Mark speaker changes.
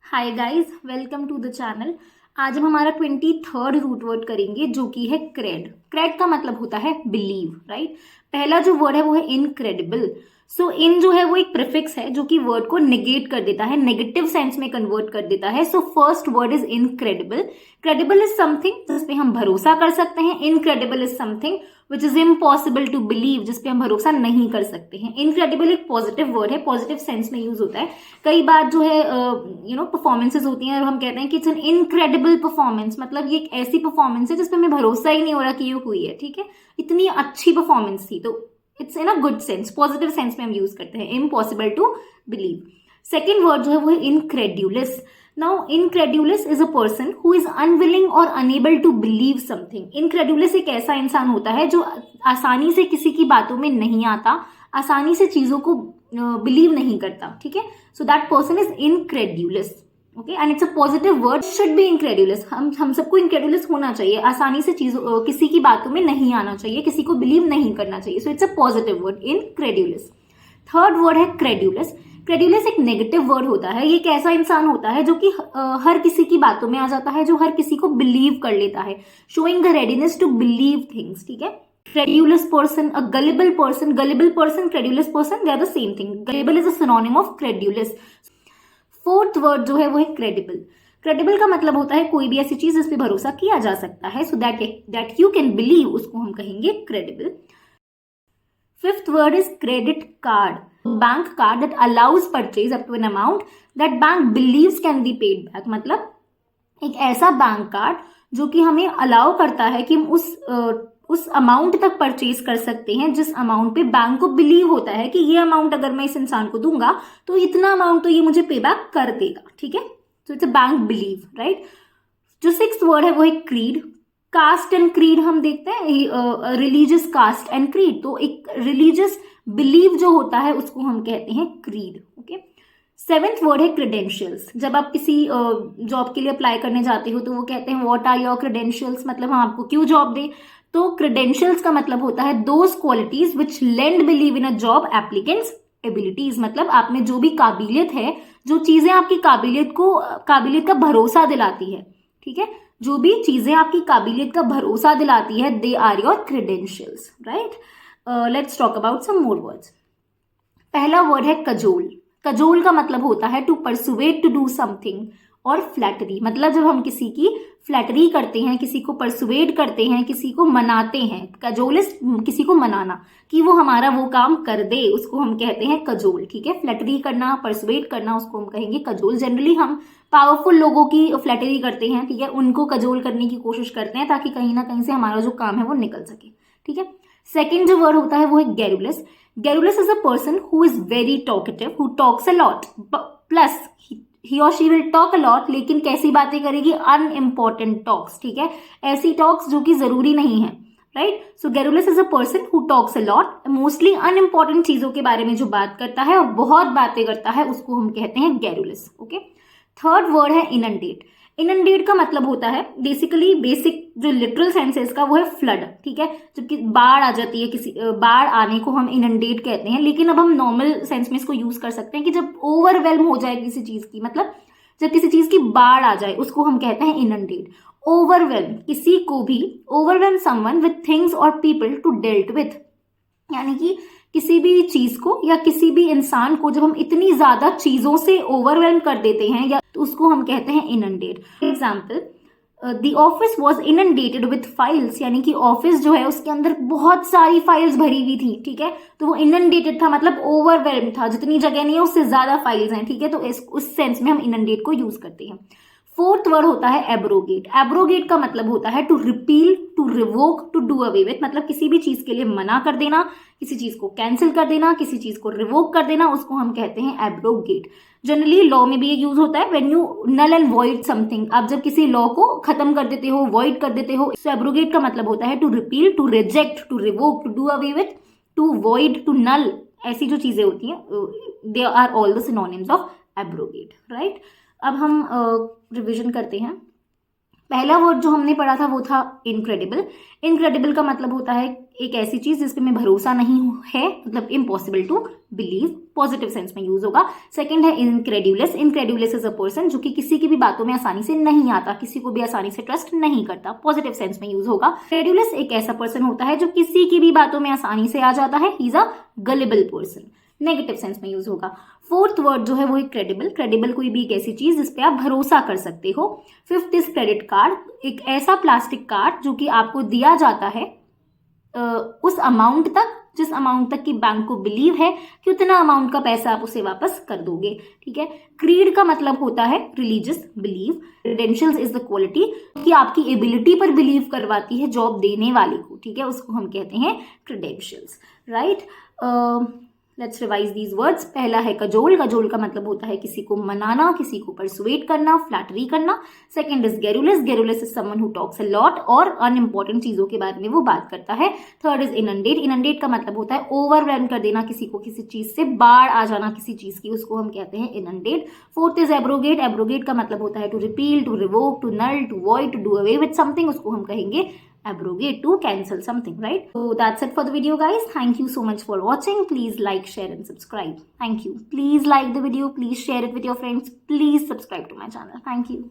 Speaker 1: Hi guys, welcome to the channel. आज हम हमारा 23rd रूट वर्ड करेंगे जो कि है क्रेड। क्रेड का मतलब होता है बिलीव, राइट। पहला जो वर्ड है वो है इनक्रेडिबल। सो इन जो है वो एक प्रीफिक्स है जो कि वर्ड को नेगेट कर देता है, नेगेटिव सेंस में कन्वर्ट कर देता है। So first word is incredible. Credible is something जिसपे हम भरोसा कर सकते हैं। Incredible is something which is impossible to believe, जिसपे हम भरोसा नहीं कर सकते हैं। इनक्रेडिबल एक पॉजिटिव वर्ड है, पॉजिटिव सेंस में यूज होता है। कई बार जो है परफॉर्मेंसेज होती हैं और हम कहते हैं कि इट्स एन इनक्रेडिबल परफॉर्मेंस, मतलब ये एक ऐसी परफॉर्मेंस है जिसपे हमें भरोसा ही नहीं हो रहा कि ये हुई है, ठीक है। इतनी अच्छी परफॉर्मेंस थी, तो it's in a good sense, positive sense में हम यूज करते हैं impossible to believe. Second word जो है वो है incredulous. Now incredulous is a person who is unwilling और unable to believe something. Incredulous एक ऐसा इंसान होता है जो आसानी से किसी की बातों में नहीं आता, आसानी से चीजों को बिलीव नहीं करता, ठीक है। So that person is incredulous, okay, and it's a positive word, should be incredulous. हम सबको इनक्रेड्यूलस होना चाहिए, आसानी से चीजों किसी की बातों में नहीं आना चाहिए, किसी को बिलीव नहीं करना चाहिए। So it's a positive word, incredulous. Third word है क्रेड्यूलस। क्रेड्यूलस एक नेगेटिव वर्ड होता है। ये एक ऐसा इंसान होता है जो कि हर किसी की बातों में आ जाता है, जो हर किसी को बिलीव कर लेता है, showing the readiness to believe things, ठीक है। Credulous person, a gullible person, credulous person, they are the same thing. Gullible is a synonym of credulous. Fourth word जो है वो है क्रेडिबल। क्रेडिबल का मतलब होता है कोई भी ऐसी चीज जिस पे भरोसा किया जा सकता है, so that you can believe, उसको हम कहेंगे credible. Fifth word is credit card. Bank card that allows purchase up to an amount that bank believes can be paid back. मतलब एक ऐसा बैंक कार्ड जो कि हमें अलाउ करता है कि हम उस अमाउंट तक परचेज कर सकते हैं जिस अमाउंट पे बैंक को बिलीव होता है कि ये अमाउंट अगर मैं इस इंसान को दूंगा तो इतना अमाउंट तो ये मुझे पे बैक कर देगा, ठीक है। सो it's a bank believe, right. जो सिक्स्थ वर्ड है वो है क्रीड। कास्ट एंड क्रीड हम देखते हैं, रिलीजियस कास्ट एंड क्रीड, तो एक रिलीजियस बिलीव जो होता है उसको हम कहते हैं क्रीड, ओके। सेवेंथ वर्ड है क्रेडेंशियल्स। जब आप किसी जॉब के लिए अप्लाई करने जाते हो तो वो कहते हैं व्हाट आर योर क्रेडेंशियल्स, मतलब हम आपको क्यों जॉब दे। तो क्रेडेंशियल्स का मतलब होता है those qualities which lend believe in a job applicants abilities. मतलब आप में जो भी काबिलियत है, जो चीजें आपकी काबिलियत का भरोसा दिलाती है, ठीक है, जो भी चीजें आपकी काबिलियत का भरोसा दिलाती है, they are your credentials, right. Let's talk about some more words. पहला वर्ड है कजोल। कजोल का मतलब होता है to persuade to do something, और फ्लैटरी, मतलब जब हम किसी की फ्लैटरी करते हैं, किसी को परसुएट करते हैं, किसी को मनाते हैं। कजोल इज किसी को मनाना कि वो हमारा वो काम कर दे, उसको हम कहते हैं कजोल, ठीक है। फ्लैटरी करना, परसुएट करना, उसको हम कहेंगे कजोल। जनरली हम पावरफुल लोगों की फ्लैटरी करते हैं, ठीक है, उनको कजोल करने की कोशिश करते हैं ताकि कहीं ना कहीं से हमारा जो काम है वो निकल सके, ठीक है। सेकेंड जो वर्ड होता है वो है garrulous. Garrulous is a person who is very talkative, who talks a lot. Plus, he or she will talk a lot, लेकिन कैसी बातें करेगी? Unimportant talks, ठीक है, ऐसी talks जो कि जरूरी नहीं है, right. So Garrulous is a person who talks a lot, mostly unimportant चीजों के बारे में जो बात करता है और बहुत बातें करता है उसको हम कहते हैं Garrulous, ओके। थर्ड वर्ड है इनंडेट। इनंडेट का मतलब होता है बेसिक जो लिटरल सेंस है इसका वो है फ्लड, ठीक है। जबकि बाढ़ आ जाती है, किसी बाढ़ आने को हम इनंडेट कहते हैं, लेकिन अब हम नॉर्मल सेंस में इसको यूज कर सकते हैं कि जब ओवरवेल्म हो जाए किसी चीज की, मतलब जब किसी चीज की बाढ़ आ जाए उसको हम कहते हैं इनंडेट। ओवरवेल्म किसी को भी, ओवरवेल्म समवन विथ थिंग्स और पीपल टू डेल्ट विथ, यानी कि किसी भी चीज को या किसी भी इंसान को जब हम इतनी ज्यादा चीजों से ओवरवेल्म कर देते हैं या तो उसको हम कहते हैं inundate. Example, the office was inundated with files, यानी कि ऑफिस जो है उसके अंदर बहुत सारी फाइल्स भरी हुई थी, ठीक है। तो वो इनंडेटेड था, मतलब ओवरवेल्म था, जितनी जगह नहीं है उससे ज्यादा फाइल्स हैं, ठीक है। तो उस सेंस में हम इनंडेट को यूज करते हैं। फोर्थ वर्ड होता है एब्रोगेट। एब्रोगेट का मतलब होता है to repeal, to revoke, to do away with, मतलब किसी भी चीज के लिए मना कर देना, किसी चीज को कैंसिल कर देना, किसी चीज को रिवोक कर देना, उसको हम कहते हैं एब्रोगेट। जनरली लॉ में भी ये यूज होता है when you null and void something. आप जब किसी लॉ को खत्म कर देते हो, वॉइड कर देते हो। सो एब्रोगेट का मतलब होता है to repeal, to reject, to revoke, to do away with, to void, to null, ऐसी जो चीजें होती हैं, they are all the synonyms of abrogate, right. अब हम रिविजन करते हैं। पहला वर्ड जो हमने पढ़ा था वो था इनक्रेडिबल। इनक्रेडिबल का मतलब होता है एक ऐसी चीज जिस पे मैं भरोसा नहीं है, मतलब impossible to believe, positive sense में यूज होगा। सेकंड है इनक्रेड्यूलस। इनक्रेड्यूलस इज अ पर्सन जो कि किसी की भी बातों में आसानी से नहीं आता, किसी को भी आसानी से ट्रस्ट नहीं करता, पॉजिटिव सेंस में यूज होगा। क्रेड्यूलस एक ऐसा पर्सन होता है जो किसी की भी बातों में आसानी से आ जाता है, he is a gullible person, negative sense में यूज होगा। फोर्थ वर्ड जो है वो है क्रेडिबल। क्रेडिबल कोई भी एक ऐसी चीज जिस पे आप भरोसा कर सकते हो। फिफ्थ इज क्रेडिट कार्ड, एक ऐसा प्लास्टिक कार्ड जो कि आपको दिया जाता है उस अमाउंट तक जिस अमाउंट तक की बैंक को बिलीव है कि उतना अमाउंट का पैसा आप उसे वापस कर दोगे, ठीक है। क्रीड का मतलब होता है religious believe. Credentials is the quality कि आपकी एबिलिटी पर बिलीव करवाती है जॉब देने वाले को, ठीक है, उसको हम कहते हैं credentials, right. Let's revise these words. पहला है कजोल। कजोल का मतलब होता है किसी को मनाना, किसी को परसुएट करना, फ्लैटरी करना। Second is garrulous. Garrulous is someone who talks a lot और अनइम्पॉर्टेंट चीजों के बारे में वो बात करता है। Third is inundate. इनंडेट का मतलब होता है ओवरवेलम कर देना किसी को, किसी चीज से बाढ़ आ जाना किसी चीज की, उसको हम कहते हैं inundate. Fourth is abrogate. Abrogate का मतलब होता है to repeal, to revoke, to null, to void, to do away with something, उसको हम कहेंगे abrogate, to cancel something, right? So that's it for the video, guys. Thank you so much for watching. Please like, share and subscribe. Thank you. Please like the video, please share it with your friends, please subscribe to my channel. Thank you.